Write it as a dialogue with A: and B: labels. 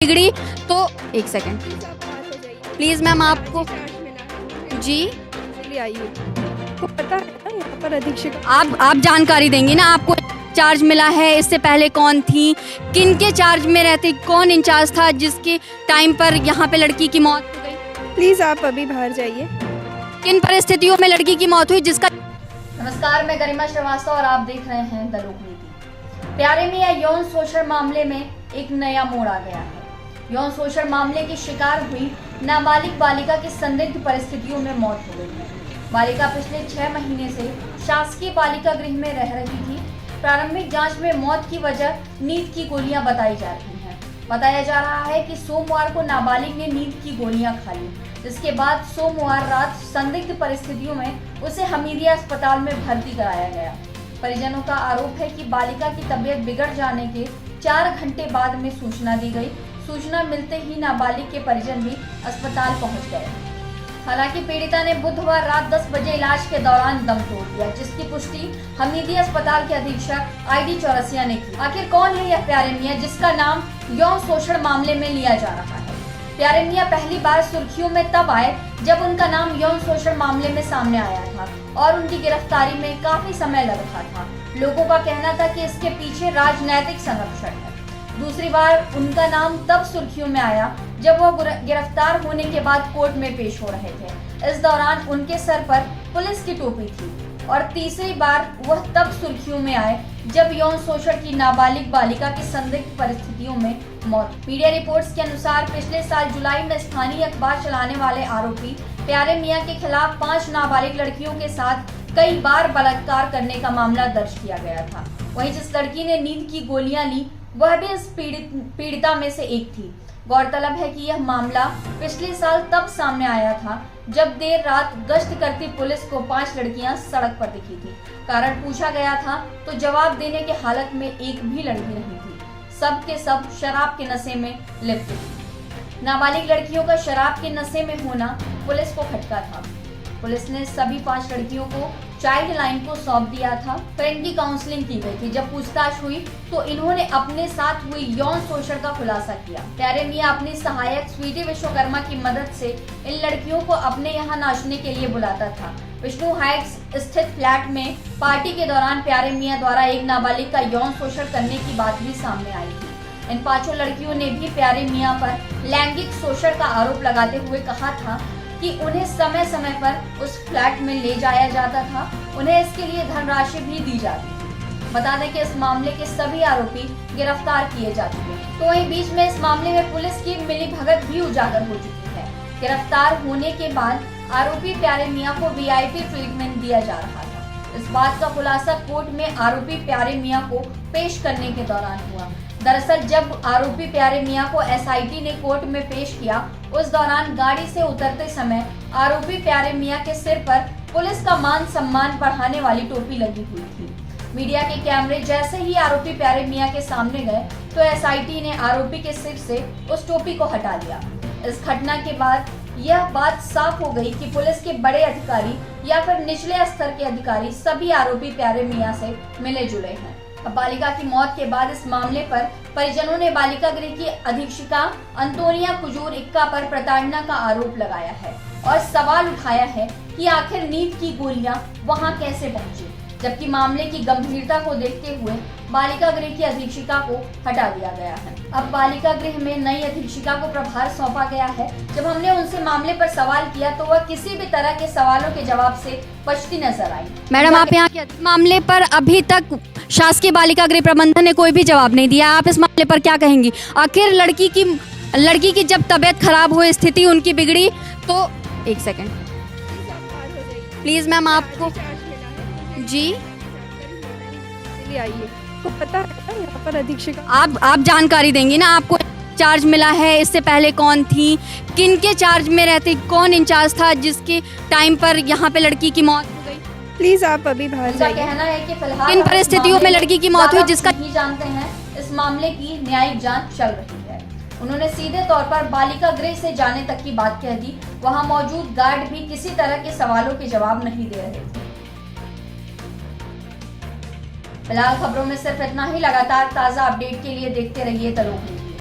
A: बिगड़ी तो एक सेकंड प्लीज मैम आपको जी
B: आइए को पता है ना यहाँ पर अधीक्षक
A: आप जानकारी देंगी ना। आपको चार्ज मिला है, इससे पहले कौन थी, किन के चार्ज में रहते, कौन इंचार्ज था जिसके टाइम पर यहाँ पे लड़की की मौत हो गई?
B: प्लीज आप अभी बाहर जाइए।
A: किन परिस्थितियों में लड़की की मौत हुई जिसका। नमस्कार, मैं गरिमा श्रीवास्तव और आप देख रहे हैं द लोकनीति। प्यारे मियां यौन शोषण मामले में एक नया मोड़ आ गया है। यौन शोषण मामले की शिकार हुई नाबालिग बालिका की संदिग्ध परिस्थितियों में मौत हो गई है। बालिका पिछले 6 महीने से शासकीय बालिका गृह में रह रही थी। प्रारंभिक जांच में मौत की वजह नींद की गोलियां बताई जा रही हैं। बताया जा रहा है कि सोमवार को नाबालिग ने नींद की गोलियां खा ली, जिसके बाद सोमवार रात संदिग्ध परिस्थितियों में उसे हमीदिया अस्पताल में भर्ती कराया गया। परिजनों का आरोप है कि बालिका की तबीयत बिगड़ जाने के 4 घंटे बाद में सूचना दी गई। सूचना मिलते ही नाबालिग के परिजन भी अस्पताल पहुंच गए। हालांकि पीड़िता ने बुधवार रात 10 बजे इलाज के दौरान दम तोड़ दिया, जिसकी पुष्टि हमीदिया अस्पताल के अधीक्षक ID चौरसिया ने की। आखिर कौन है यह प्यारे मियां जिसका नाम यौन शोषण मामले में लिया जा रहा है? प्यारे मियां पहली बार सुर्खियों में तब आए जब उनका नाम यौन शोषण मामले में सामने आया था और उनकी गिरफ्तारी में काफी समय लग रहा था। लोगों का कहना था कि इसके पीछे राजनैतिक संरक्षण है। दूसरी बार उनका नाम तब सुर्खियों में आया जब वह गिरफ्तार होने के बाद कोर्ट में पेश हो रहे थे। इस दौरान उनके सर पर पुलिस की टोपी थी। और तीसरी बार वह तब सुर्खियों में आए जब यौन शोषण की नाबालिग बालिका की संदिग्ध परिस्थितियों में मौत। मीडिया रिपोर्ट्स के अनुसार पिछले साल जुलाई में स्थानीय अखबार चलाने वाले आरोपी प्यारे मियां के खिलाफ 5 नाबालिग लड़कियों के साथ कई बार बलात्कार करने का मामला दर्ज किया गया था। वहीं जिस लड़की ने नींद की गोलियां ली वह भी इस पीड़िता में से एक थी। गौरतलब है कि यह मामला पिछले साल तब सामने आया था जब देर रात गश्त करती पुलिस को 5 लड़कियां सड़क पर दिखी थी। कारण पूछा गया था तो जवाब देने की हालत में एक भी लड़की नहीं थी। सब के सब शराब के नशे में लिप्त थी। नाबालिग लड़कियों का शराब के नशे में होना पुलिस को खटका था। पुलिस ने सभी 5 लड़कियों को चाइल्ड लाइन को सौंप दिया था। फिर इनकी काउंसलिंग की गई थी। जब पूछताछ हुई तो इन्होंने अपने साथ हुई यौन शोषण का खुलासा किया। प्यारे मियां अपनी सहायक स्वीटी विश्वकर्मा की मदद से इन लड़कियों को अपने यहाँ नाचने के लिए बुलाता था। विष्णु हाइट्स स्थित फ्लैट में पार्टी के दौरान प्यारे मियां द्वारा एक नाबालिग का यौन शोषण करने की बात भी सामने आई थी। इन 5 लड़कियों ने भी प्यारे मियां पर लैंगिक शोषण का आरोप लगाते हुए कहा था कि उन्हें समय समय पर उस फ्लैट में ले जाया जाता था। उन्हें इसके लिए धनराशि भी दी जाती थी। बता दें कि इस मामले के सभी आरोपी गिरफ्तार किए जा चुके हैं। तो वहीं बीच में इस मामले में पुलिस की मिलीभगत भी उजागर हो चुकी है। गिरफ्तार होने के बाद आरोपी प्यारे मियां को VIP ट्रीटमेंट दिया जा रहा था। इस बात का खुलासा कोर्ट में आरोपी प्यारे मियां को पेश करने के दौरान हुआ। दरअसल जब आरोपी प्यारे मियां को SIT ने कोर्ट में पेश किया, उस दौरान गाड़ी से उतरते समय आरोपी प्यारे मियां के सिर पर पुलिस का मान सम्मान बढ़ाने वाली टोपी लगी हुई थी। मीडिया के कैमरे जैसे ही आरोपी प्यारे मियां के सामने गए तो SIT ने आरोपी के सिर से उस टोपी को हटा लिया। इस घटना के बाद यह बात साफ हो गई कि पुलिस के बड़े अधिकारी या फिर निचले स्तर के अधिकारी सभी आरोपी प्यारे मियां से मिले जुले हैं। अब बालिका की मौत के बाद इस मामले पर परिजनों ने बालिका गृह की अधीक्षिका अंतोनिया कुजूर इक्का पर प्रताड़ना का आरोप लगाया है और सवाल उठाया है कि आखिर नींद की गोलियां वहां कैसे पहुंची, जबकि मामले की गंभीरता को देखते हुए बालिका गृह की अधीक्षिका को हटा दिया गया है। अब बालिका गृह में नई अधीक्षिका को प्रभार सौंपा गया है। जब हमने उनसे मामले पर सवाल किया तो वह किसी भी तरह के सवालों के जवाब से बचती नजर आई। मैडम, आप यहाँ के मामले पर अभी तक शासकीय बालिका गृह प्रबंधन ने कोई भी जवाब नहीं दिया। आप इस मामले पर क्या कहेंगी? आखिर लड़की की जब तबीयत खराब हुई, स्थिति उनकी बिगड़ी तो एक सेकंड प्लीज मैम आपको जी
B: आइए को पता है ना यहाँ पर अधीक्षक
A: आप जानकारी देंगी ना। आपको चार्ज मिला है, इससे पहले कौन थी, किन के चार्ज में रहते, कौन इंचार्ज था जिसके टाइम पर यहाँ पे लड़की की मौत हो गई?
B: प्लीज आप अभी बाहर जाइए।
C: कहना है कि फिलहाल
A: किन परिस्थितियों में लड़की की मौत हुई जिसका
C: नहीं जानते हैं। इस मामले की न्यायिक जांच चल रही है। उन्होंने सीधे तौर पर बालिका गृह से जाने तक की बात कह दी। वहां मौजूद गार्ड भी किसी तरह के सवालों के जवाब नहीं दे रहे थे। फिलहाल खबरों में सिर्फ इतना ही। लगातार ताजा अपडेट के लिए देखते रहिए द लोकनीति।